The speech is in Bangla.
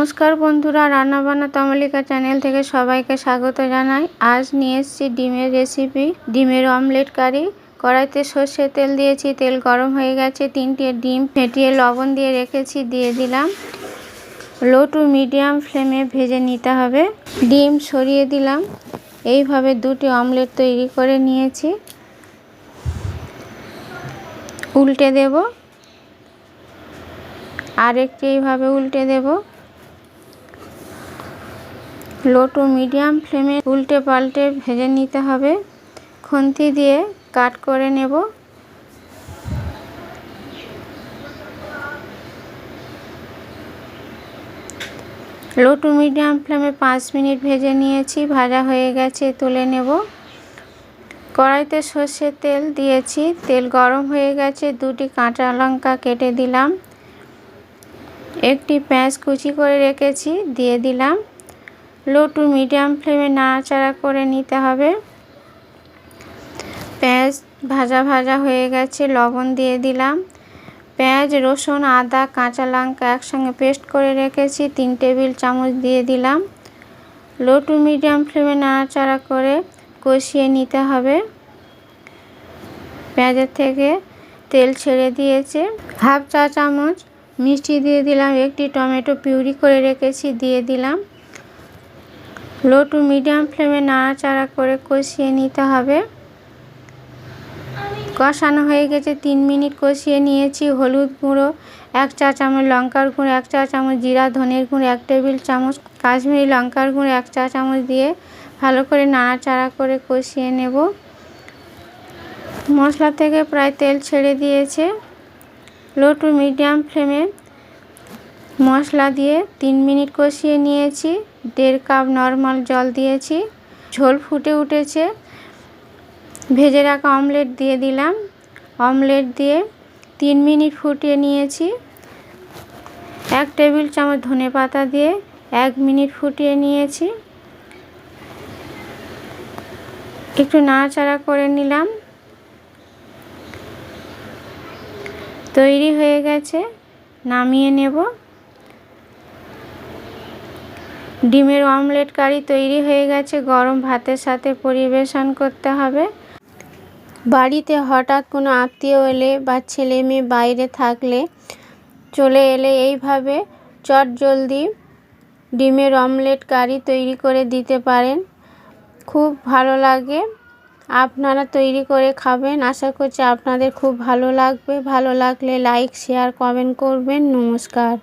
নমস্কার বন্ধুরা, রান্নাবান্না তমালিকা চ্যানেল থেকে সবাইকে স্বাগত জানাই। আজ নিয়ে এসেছি ডিমের রেসিপি, ডিমের অমলেট কারি। কড়াইতে সর্ষের তেল দিয়েছি, তেল গরম হয়ে গেছে। 3টে ডিম ফেটিয়ে লবণ দিয়ে রেখেছি, দিয়ে দিলাম। লো টু মিডিয়াম ফ্লেমে ভেজে নিতে হবে। ডিম সরিয়ে দিলাম। এইভাবে 2টি অমলেট তৈরি করে নিয়েছি। উল্টে দেব, আরেকটি এইভাবে উল্টে দেব। লো টু মিডিয়াম ফ্লেমে উল্টে পাল্টে ভেজে নিতে হবে। খুন্তি দিয়ে কাট করে নেব। লো টু মিডিয়াম ফ্লেমে 5 মিনিট ভেজে নিয়েছি, ভাজা হয়ে গেছে, তুলে নেব। কড়াইতে সর্ষের তেল দিয়েছি, তেল গরম হয়ে গেছে। 2টি কাঁচা লঙ্কা কেটে দিলাম। একটি পেঁয়াজ কুচি করে রেখেছি, দিয়ে দিলাম। লো টু মিডিয়াম ফ্লেমে নাড়াচাড়া করে নিতে হবে। পেঁয়াজ ভাজা ভাজা হয়ে গেছে, লবণ দিয়ে দিলাম। পেঁয়াজ, রসুন, আদা, কাঁচা লঙ্কা একসঙ্গে পেস্ট করে রেখেছি, 3 টেবিল চামচ দিয়ে দিলাম। লো টু মিডিয়াম ফ্লেমে নাড়াচাড়া করে কষিয়ে নিতে হবে। পেঁয়াজের থেকে তেল ছেড়ে দিয়েছে। হাফ চা চামচ মিষ্টি দিয়ে দিলাম। একটি টমেটো পিউরি করে রেখেছি, দিয়ে দিলাম। লো টু মিডিয়াম ফ্লেমে নাড়াচাড়া করে কষিয়ে নিতে হবে। কষানো হয়ে গেছে, 3 মিনিট কষিয়ে নিয়েছি। হলুদ গুঁড়ো 1 চা চামচ, লঙ্কার গুঁড়ো 1 চা চামচ, জিরা ধনের গুঁড়ো 1 টেবিল চামচ, কাশ্মীরি লঙ্কার গুঁড়ো 1 চা চামচ দিয়ে ভালো করে নাড়াচাড়া করে কষিয়ে নেব। মশলা থেকে প্রায় তেল ছেড়ে দিয়েছে। লো টু মিডিয়াম ফ্লেমে মশলা দিয়ে 3 মিনিট কষিয়ে নিয়েছি। 1.5 কাপ নর্মাল জল দিয়েছি। ঝোল ফুটে উঠেছে। ভেজে রাখা অমলেট দিয়ে দিলাম। অমলেট দিয়ে 3 মিনিট ফুটিয়ে নিয়েছি। 1 টেবিল চামচ ধনেপাতা দিয়ে 1 মিনিট ফুটিয়ে নিয়েছি। একটু নাড়াচাড়া করে নিলাম। তৈরি হয়ে গেছে, নামিয়ে নেব। ডিমের অমলেট কারি তৈরি হয়ে গেছে। গরম ভাতের সাথে পরিবেশন করতে হবে। বাড়িতে হঠাৎ কোনো আত্মীয় এলে বা ছেলে মেয়ে বাইরে থাকলে চলে এলে এইভাবে চটজলদি ডিমের অমলেট কারি তৈরি করে দিতে পারেন। খুব ভালো লাগে। আপনারা তৈরি করে খাবেন। আশা করছি আপনাদের খুব ভালো লাগবে। ভালো লাগলে লাইক, শেয়ার, কমেন্ট করবেন। নমস্কার।